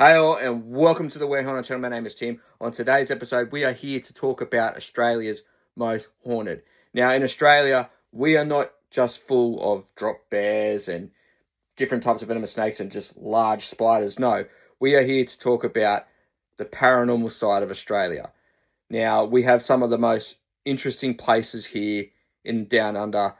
Hey all, and welcome to the We're Haunted channel. My name is Tim. On today's episode, we are here to talk about Australia's most haunted. Now, in Australia, we are not just full of drop bears and different types of venomous snakes and just large spiders. No, we are here to talk about the paranormal side of Australia. Now, we have some of the most interesting places here in Down Under,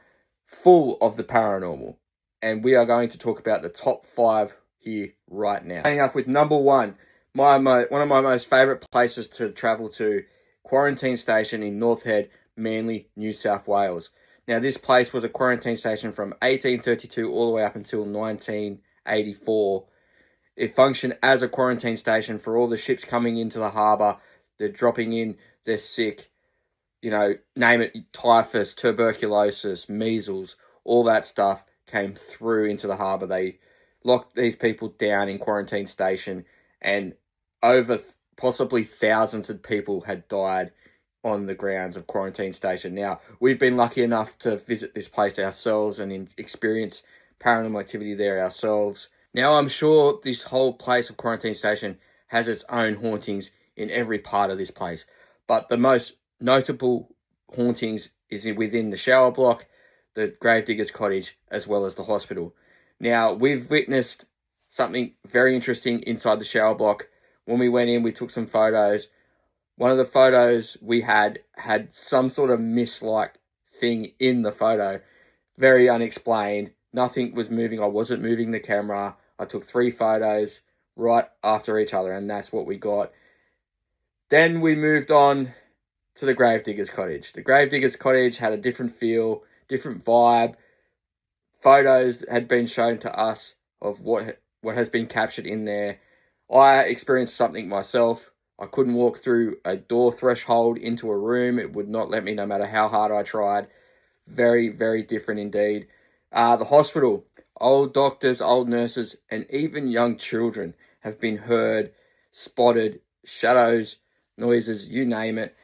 full of the paranormal. And we are going to talk about the top 5 here right now. Starting up with number 1, one of my most favourite places to travel to, Quarantine Station in North Head, Manly, New South Wales. Now, this place was a quarantine station from 1832 all the way up until 1984. It functioned as a quarantine station for all the ships coming into the harbour. They're dropping in, they're sick, name it, typhus, tuberculosis, measles, all that stuff came through into the harbour. They locked these people down in quarantine station, and over possibly thousands of people had died on the grounds of quarantine station. Now, we've been lucky enough to visit this place ourselves and experience paranormal activity there ourselves. Now, I'm sure this whole place of quarantine station has its own hauntings in every part of this place, but the most notable hauntings is within the shower block, the gravedigger's cottage, as well as the hospital. Now, we've witnessed something very interesting inside the shower block. When we went in, we took some photos. One of the photos we had some sort of mist-like thing in the photo. Very unexplained. Nothing was moving. I wasn't moving the camera. I took 3 photos right after each other, and that's what we got. Then we moved on to the gravedigger's cottage. The gravedigger's cottage had a different feel, different vibe. Photos had been shown to us of what has been captured in there. I experienced something myself. I couldn't walk through a door threshold into a room. It would not let me, no matter how hard I tried. Very, very different indeed. The hospital, old doctors, old nurses, and even young children have been heard, spotted, shadows, noises, you name it,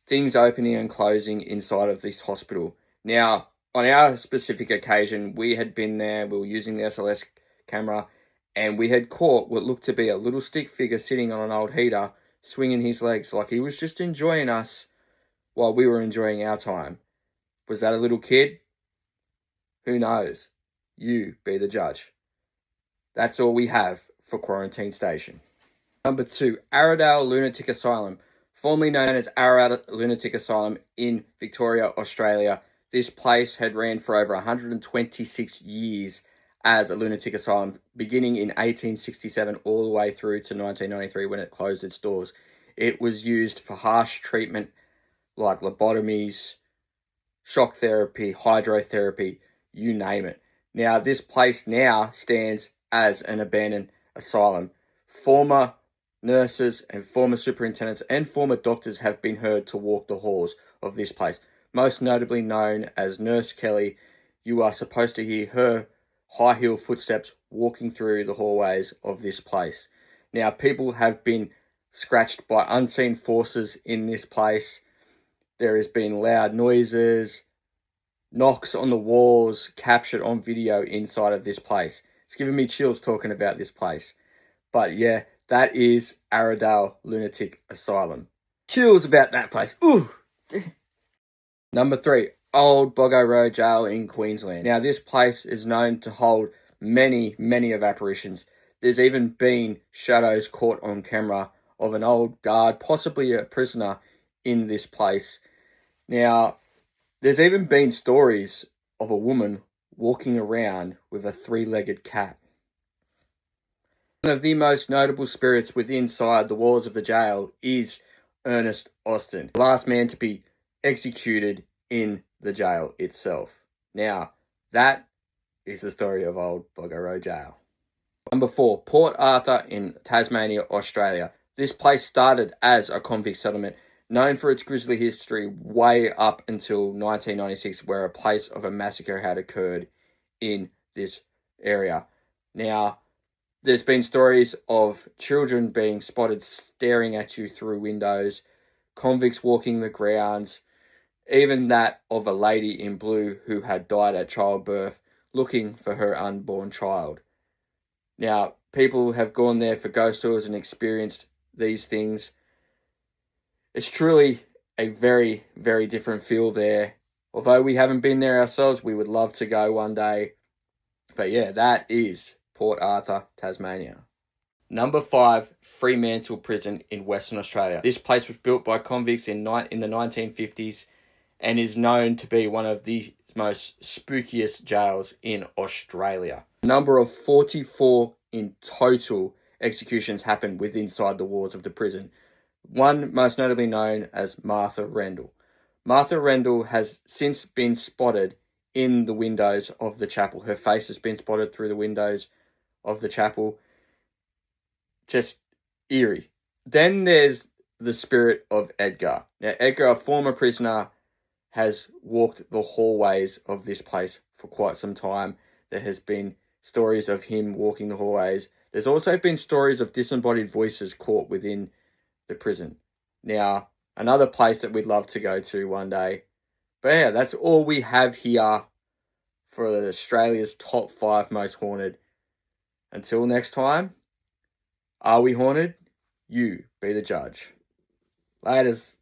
things opening and closing inside of this hospital. Now, on our specific occasion, we had been there, we were using the SLS camera, and we had caught what looked to be a little stick figure sitting on an old heater, swinging his legs like he was just enjoying us while we were enjoying our time. Was that a little kid? Who knows? You be the judge. That's all we have for Quarantine Station. Number 2, Arradale Lunatic Asylum. Formerly known as Arradale Lunatic Asylum in Victoria, Australia. This place had ran for over 126 years as a lunatic asylum, beginning in 1867 all the way through to 1993 when it closed its doors. It was used for harsh treatment like lobotomies, shock therapy, hydrotherapy, you name it. Now, this place now stands as an abandoned asylum. Former nurses and former superintendents and former doctors have been heard to walk the halls of this place. Most notably known as Nurse Kelly, you are supposed to hear her high heel footsteps walking through the hallways of this place. Now, people have been scratched by unseen forces in this place. There has been loud noises, knocks on the walls captured on video inside of this place. It's giving me chills talking about this place. But yeah, that is Arradale Lunatic Asylum. Chills about that place. Ooh. Number 3, Old Boggo Road Jail in Queensland. Now, this place is known to hold many, many of apparitions. There's even been shadows caught on camera of an old guard, possibly a prisoner, in this place. Now, there's even been stories of a woman walking around with a 3-legged cat. One of the most notable spirits within inside the walls of the jail is Ernest Austin, the last man to be executed in the jail itself. Now, that is the story of Old Boggo Road Jail. Number 4, Port Arthur in Tasmania, Australia. This place started as a convict settlement, known for its grisly history way up until 1996, where a place of a massacre had occurred in this area. Now, there's been stories of children being spotted staring at you through windows, convicts walking the grounds, even that of a lady in blue who had died at childbirth looking for her unborn child. Now, people have gone there for ghost tours and experienced these things. It's truly a very, very different feel there. Although we haven't been there ourselves, we would love to go one day. But yeah, that is Port Arthur, Tasmania. Number 5, Fremantle Prison in Western Australia. This place was built by convicts in the 1950s and is known to be one of the most spookiest jails in Australia. A number of 44 in total executions happened within inside the walls of the prison. One most notably known as Martha Rendell. Martha Rendell has since been spotted in the windows of the chapel. Her face has been spotted through the windows of the chapel. Just eerie. Then there's the spirit of Edgar. Now, Edgar, a former prisoner, has walked the hallways of this place for quite some time. There has been stories of him walking the hallways. There's also been stories of disembodied voices caught within the prison. Now, another place that we'd love to go to one day. But yeah, that's all we have here for Australia's top 5 most haunted. Until next time, are we haunted? You be the judge. Laters.